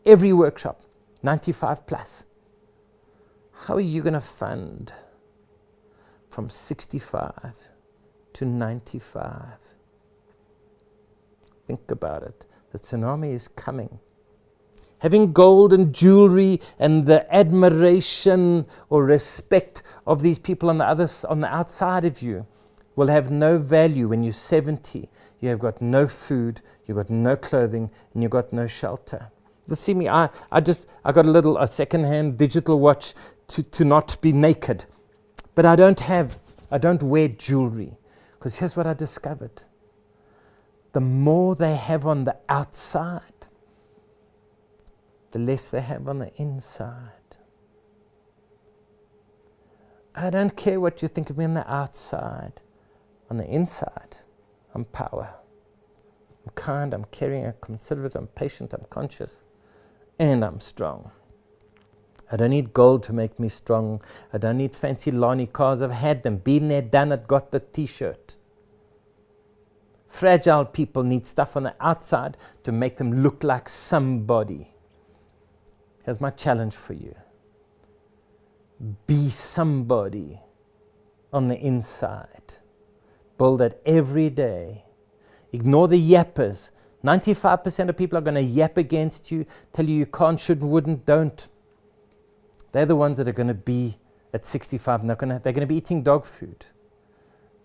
every workshop, 95 plus. How are you going to fund from 65 to 95? Think about it. The tsunami is coming. Having gold and jewelry and the admiration or respect of these people on the outside of you will have no value when you're 70. You have got no food, you've got no clothing, and you've got no shelter. You see me, I got a second-hand digital watch to not be naked. But I don't wear jewelry. Because here's what I discovered. The more they have on the outside, the less they have on the inside. I don't care what you think of me on the outside. On the inside, I'm power. I'm kind, I'm caring, I'm considerate, I'm patient, I'm conscious, and I'm strong. I don't need gold to make me strong. I don't need fancy Lani cars. I've had them, been there, done it, got the t-shirt. Fragile people need stuff on the outside to make them look like somebody. Here's my challenge for you. Be somebody on the inside. Build it every day. Ignore the yappers. 95% of people are going to yap against you, tell you can't, shouldn't, wouldn't, don't. They're the ones that are going to be at 65 and they're going to be eating dog food.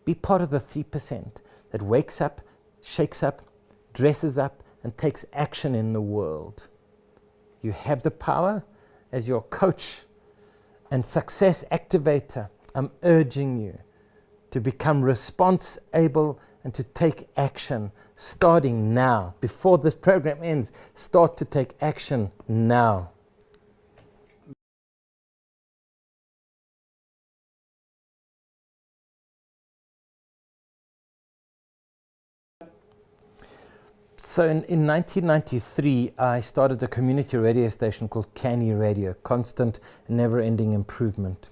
Be part of the 3% that wakes up, shakes up, dresses up, and takes action in the world. You have the power. As your coach and success activator, I'm urging you to become response able and to take action starting now. Before this program ends, start to take action now. So in 1993, I started a community radio station called Canny Radio, Constant, Never-Ending Improvement.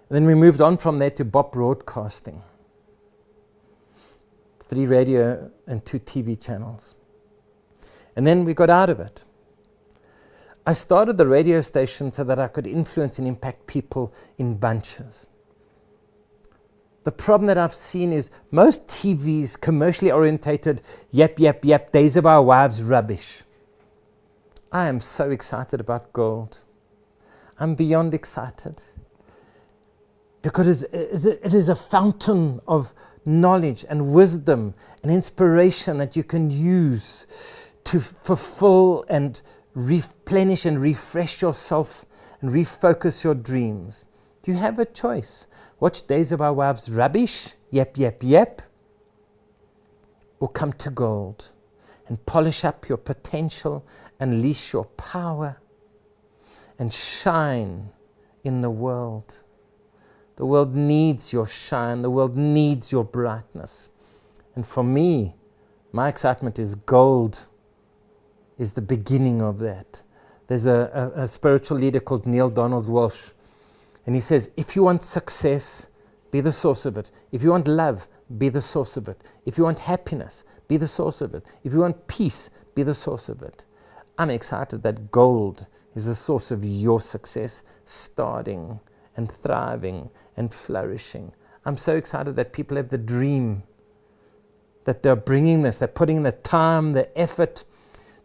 And then we moved on from there to Bop Broadcasting. 3 radio and 2 TV channels. And then we got out of it. I started the radio station so that I could influence and impact people in bunches. The problem that I've seen is most TV's commercially orientated, yap, days of our wives rubbish. I am so excited about gold. I'm beyond excited. Because it is a fountain of knowledge and wisdom and inspiration that you can use to fulfill and replenish and refresh yourself and refocus your dreams. You have a choice. Watch Days of Our Wives rubbish, yap, or come to gold and polish up your potential, unleash your power, and shine in the world. The world needs your shine. The world needs your brightness. And for me, my excitement is gold is the beginning of that. There's a spiritual leader called Neil Donald Walsh. And he says, if you want success, be the source of it. If you want love, be the source of it. If you want happiness, be the source of it. If you want peace, be the source of it. I'm excited that gold is the source of your success, starting and thriving and flourishing. I'm so excited that people have the dream, that they're bringing this, they're putting the time, the effort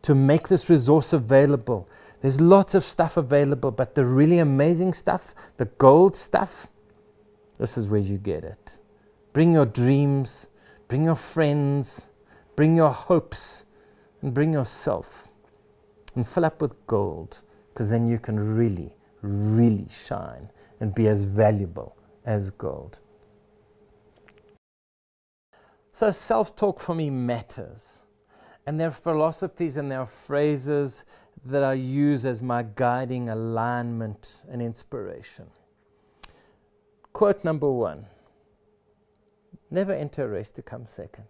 to make this resource available. There's lots of stuff available, but the really amazing stuff, the gold stuff, this is where you get it. Bring your dreams, bring your friends, bring your hopes, and bring yourself. And fill up with gold, because then you can really, really shine and be as valuable as gold. So self-talk for me matters. And there are philosophies and there are phrases that I use as my guiding alignment and inspiration. Quote number 1, never enter a race to come second.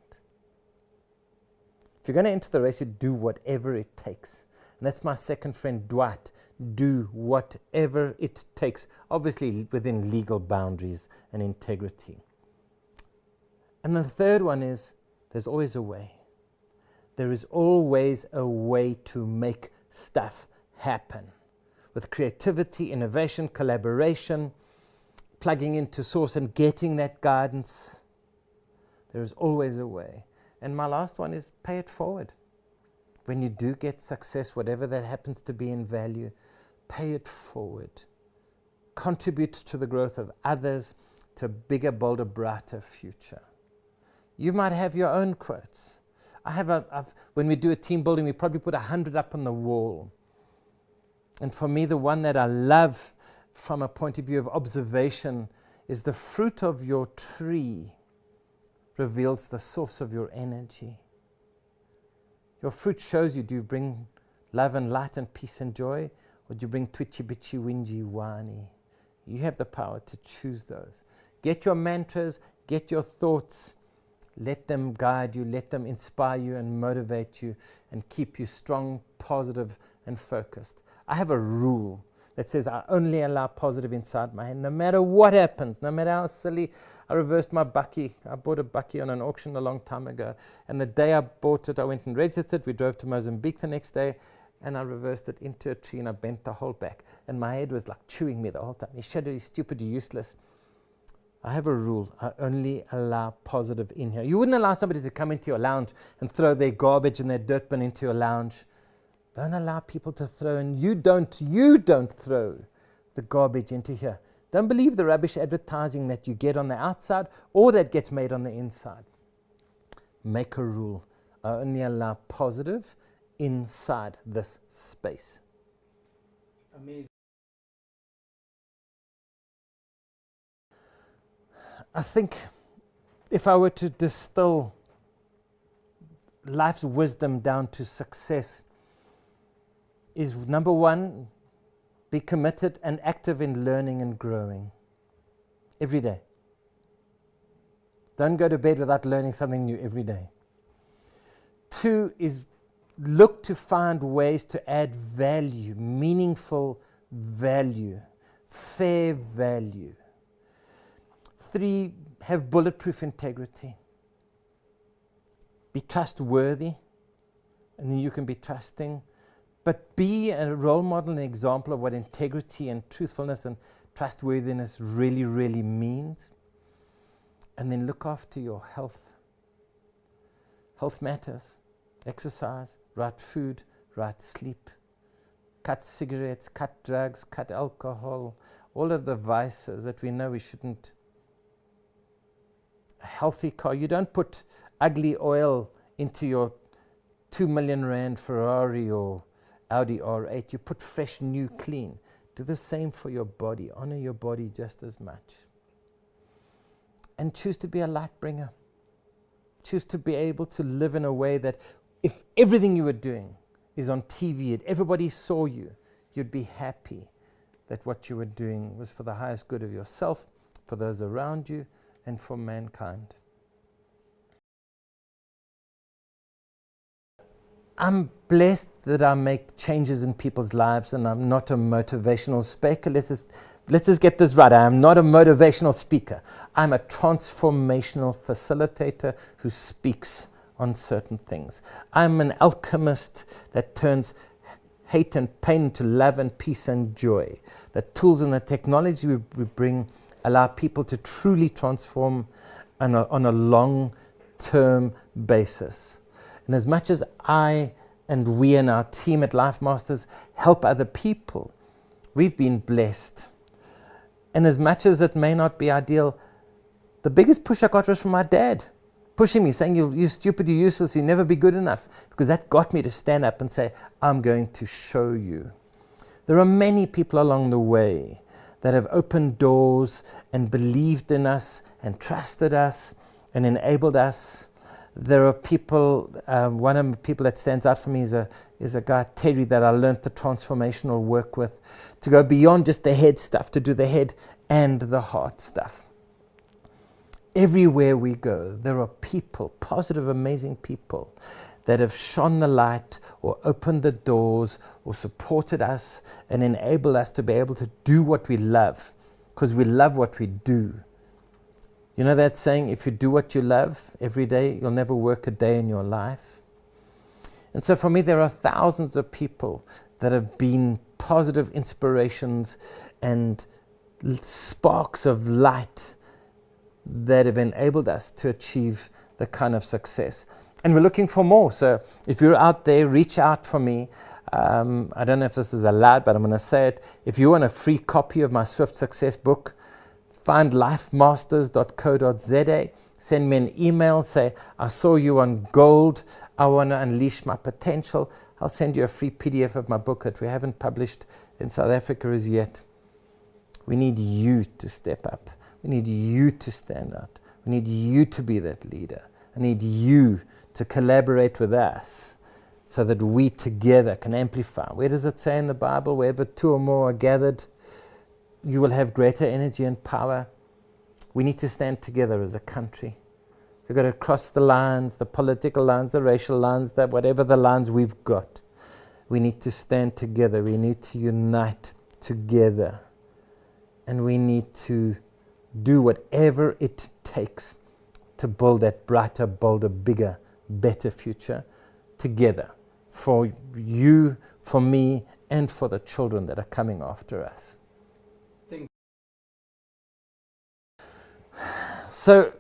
If you're going to enter the race, you do whatever it takes. And that's my second friend, Dwight. Do whatever it takes, obviously within legal boundaries and integrity. And the third one is, there's always a way. There is always a way to make stuff happen. With creativity, innovation, collaboration, plugging into source and getting that guidance, there is always a way. And my last one is, pay it forward. When you do get success, whatever that happens to be in value, pay it forward. Contribute to the growth of others, to a bigger, bolder, brighter future. You might have your own quotes. When we do a team building, we probably put 100 up on the wall. And for me, the one that I love from a point of view of observation is the fruit of your tree reveals the source of your energy. Your fruit shows you, do you bring love and light and peace and joy, or do you bring twitchy, bitchy, whingy, whiny? You have the power to choose those. Get your mantras, get your thoughts, let them guide you, let them inspire you and motivate you and keep you strong, positive and focused. I have a rule that says I only allow positive inside my head, no matter what happens, no matter how silly. I reversed my bakkie. I bought a bakkie on an auction a long time ago, and the day I bought it, I went and registered. We drove to Mozambique the next day, and I reversed it into a tree, and I bent the whole back, and my head was like chewing me the whole time. He said, "You're stupid, you're useless." I have a rule. I only allow positive in here. You wouldn't allow somebody to come into your lounge and throw their garbage and their dirt bin into your lounge. Don't allow people to throw, and you don't throw the garbage into here. Don't believe the rubbish advertising that you get on the outside or that gets made on the inside. Make a rule. I only allow positive inside this space. Amazing. I think if I were to distill life's wisdom down to success, is number 1, be committed and active in learning and growing every day. Don't go to bed without learning something new every day. 2 is look to find ways to add value, meaningful value, fair value. 3, have bulletproof integrity. Be trustworthy, and then you can be trusting. But be a role model and example of what integrity and truthfulness and trustworthiness really, really means. And then look after your health. Health matters. Exercise, right food, right sleep. Cut cigarettes, cut drugs, cut alcohol, all of the vices that we know we shouldn't. A healthy car. You don't put ugly oil into your 2 million rand Ferrari or Audi R8, you put fresh, new, clean. Do the same for your body. Honor your body just as much. And choose to be a light bringer. Choose to be able to live in a way that if everything you were doing is on TV and everybody saw you, you'd be happy that what you were doing was for the highest good of yourself, for those around you, and for mankind. I'm blessed that I make changes in people's lives, and I'm not a motivational speaker. Let's just let's just get this right. I am not a motivational speaker. I'm a transformational facilitator who speaks on certain things. I'm an alchemist that turns hate and pain into love and peace and joy. The tools and the technology we bring allow people to truly transform on a long-term basis. And as much as I and we and our team at Life Masters help other people, we've been blessed. And as much as it may not be ideal, the biggest push I got was from my dad, pushing me, saying, you're stupid, you're useless, you'll never be good enough. Because that got me to stand up and say, I'm going to show you. There are many people along the way that have opened doors and believed in us and trusted us and enabled us. There are people, one of the people that stands out for me is a guy, Terry, that I learned the transformational work with, to go beyond just the head stuff, to do the head and the heart stuff. Everywhere we go, there are people, positive, amazing people, that have shone the light or opened the doors or supported us and enabled us to be able to do what we love, because we love what we do. You know that saying, if you do what you love every day, you'll never work a day in your life. And so for me, there are thousands of people that have been positive inspirations and sparks of light that have enabled us to achieve the kind of success. And we're looking for more. So if you're out there, reach out for me. I don't know if this is allowed, but I'm going to say it. If you want a free copy of my Swift Success book, find lifemasters.co.za, send me an email, say, I saw you on Gold, I want to unleash my potential. I'll send you a free PDF of my book that we haven't published in South Africa as yet. We need you to step up. We need you to stand out. We need you to be that leader. I need you to collaborate with us so that we together can amplify. Where does it say in the Bible? Wherever two or more are gathered, you will have greater energy and power. We need to stand together as a country. We've got to cross the lines, the political lines, the racial lines, whatever the lines we've got. We need to stand together. We need to unite together. And we need to do whatever it takes to build that brighter, bolder, bigger, better future together for you, for me, and for the children that are coming after us. So,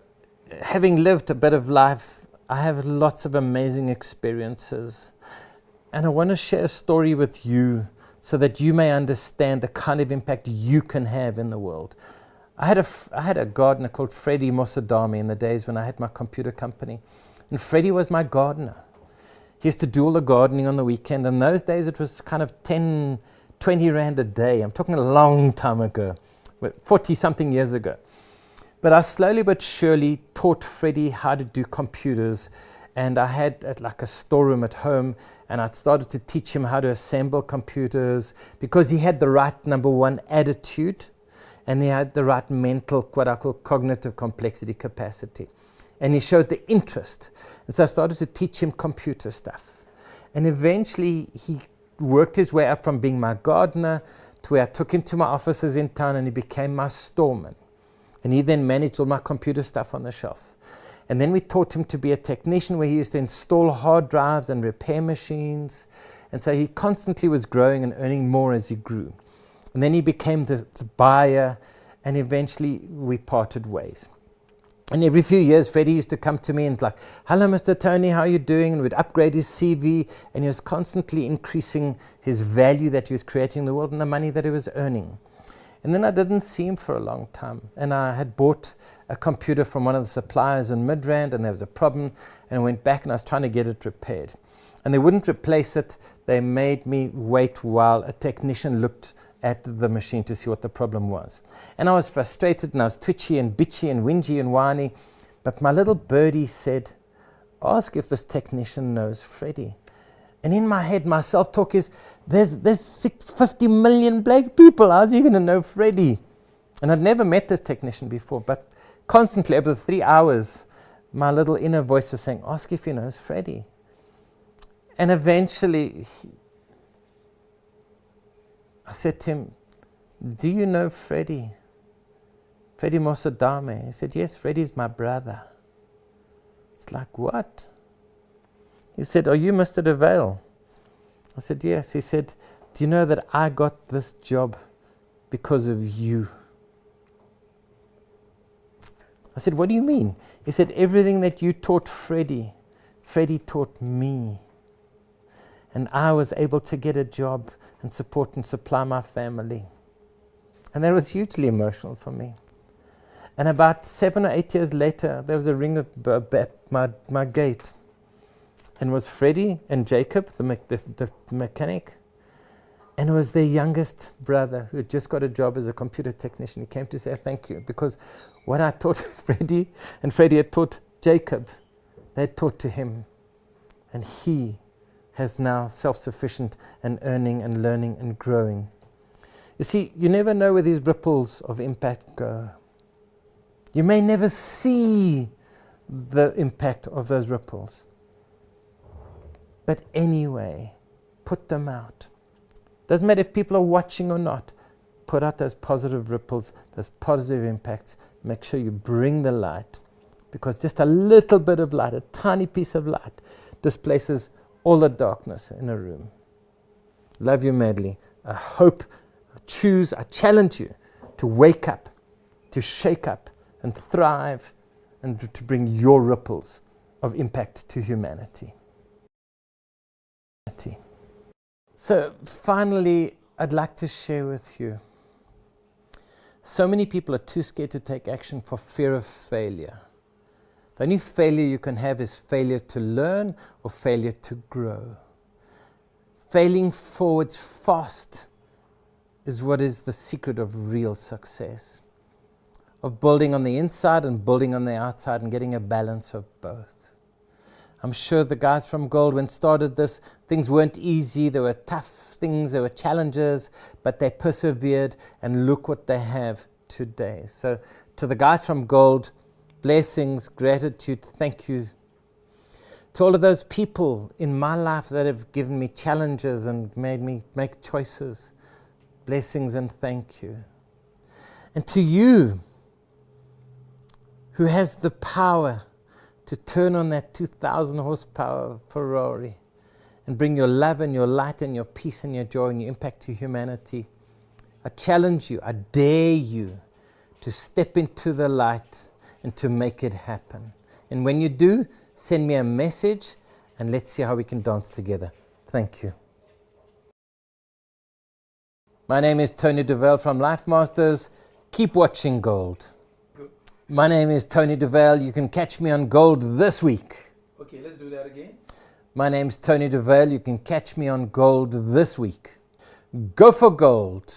having lived a bit of life, I have lots of amazing experiences. And I want to share a story with you so that you may understand the kind of impact you can have in the world. I had a gardener called Freddie Mosadami in the days when I had my computer company. And Freddie was my gardener. He used to do all the gardening on the weekend. In those days, it was kind of 10, 20 Rand a day. I'm talking a long time ago, 40-something years ago. But I slowly but surely taught Freddie how to do computers. And I had like a storeroom at home, and I started to teach him how to assemble computers because he had the right, number one, attitude, and he had the right mental, what I call cognitive complexity capacity. And he showed the interest. And so I started to teach him computer stuff. And eventually he worked his way up from being my gardener to where I took him to my offices in town, and he became my storeman. And he then managed all my computer stuff on the shelf. And then we taught him to be a technician, where he used to install hard drives and repair machines. And so he constantly was growing and earning more as he grew. And then he became the buyer, and eventually we parted ways. And every few years, Freddie used to come to me and like, hello, Mr. Tony, how are you doing? And we'd upgrade his CV, and he was constantly increasing his value that he was creating in the world and the money that he was earning. And then I didn't see him for a long time. And I had bought a computer from one of the suppliers in Midrand, and there was a problem. And I went back and I was trying to get it repaired. And they wouldn't replace it. They made me wait while a technician looked at the machine to see what the problem was. And I was frustrated, and I was twitchy and bitchy and whingy and whiny. But my little birdie said, ask if this technician knows Freddie. And in my head, my self-talk is, there's 50 million black people. How's he going to know Freddie? And I'd never met this technician before, but constantly over the 3 hours, my little inner voice was saying, ask if he knows Freddie. And eventually, I said to him, do you know Freddie? Freddie Mosadame. He said, yes, Freddie's my brother. It's like, what? He said, are you Mr. Dovale? I said, yes. He said, do you know that I got this job because of you? I said, what do you mean? He said, everything that you taught Freddie, Freddie taught me. And I was able to get a job and support and supply my family. And that was hugely emotional for me. And about 7 or 8 years later, there was a ring at my gate. And it was Freddie and Jacob, the mechanic. And it was their youngest brother who had just got a job as a computer technician. He came to say thank you because what I taught Freddie and Freddie had taught Jacob, they had taught to him. And he has now self-sufficient and earning and learning and growing. You see, you never know where these ripples of impact go. You may never see the impact of those ripples. But anyway, put them out. Doesn't matter if people are watching or not. Put out those positive ripples, those positive impacts. Make sure you bring the light. Because just a little bit of light, a tiny piece of light, displaces all the darkness in a room. Love you madly. I hope, I challenge you to wake up, to shake up, and thrive, and to bring your ripples of impact to humanity. So finally, I'd like to share with you, so many people are too scared to take action for fear of failure. The only failure you can have is failure to learn or failure to grow. Failing forwards fast is what is the secret of real success. Of building on the inside and building on the outside and getting a balance of both. I'm sure the guys from Gold, when started this, things weren't easy, there were tough things, there were challenges, but they persevered and look what they have today. So to the guys from Gold, blessings, gratitude, thank you. To all of those people in my life that have given me challenges and made me make choices, blessings and thank you. And to you, who has the power to turn on that 2,000 horsepower Ferrari and bring your love and your light and your peace and your joy and your impact to humanity. I challenge you, I dare you to step into the light and to make it happen. And when you do, send me a message and let's see how we can dance together. Thank you. My name is Tony Dovale from Life Masters. Keep watching Gold. My name is Tony Dovale. You can catch me on Gold this week. Okay, let's do that again. My name's Tony Dovale. You can catch me on Gold this week. Go for Gold.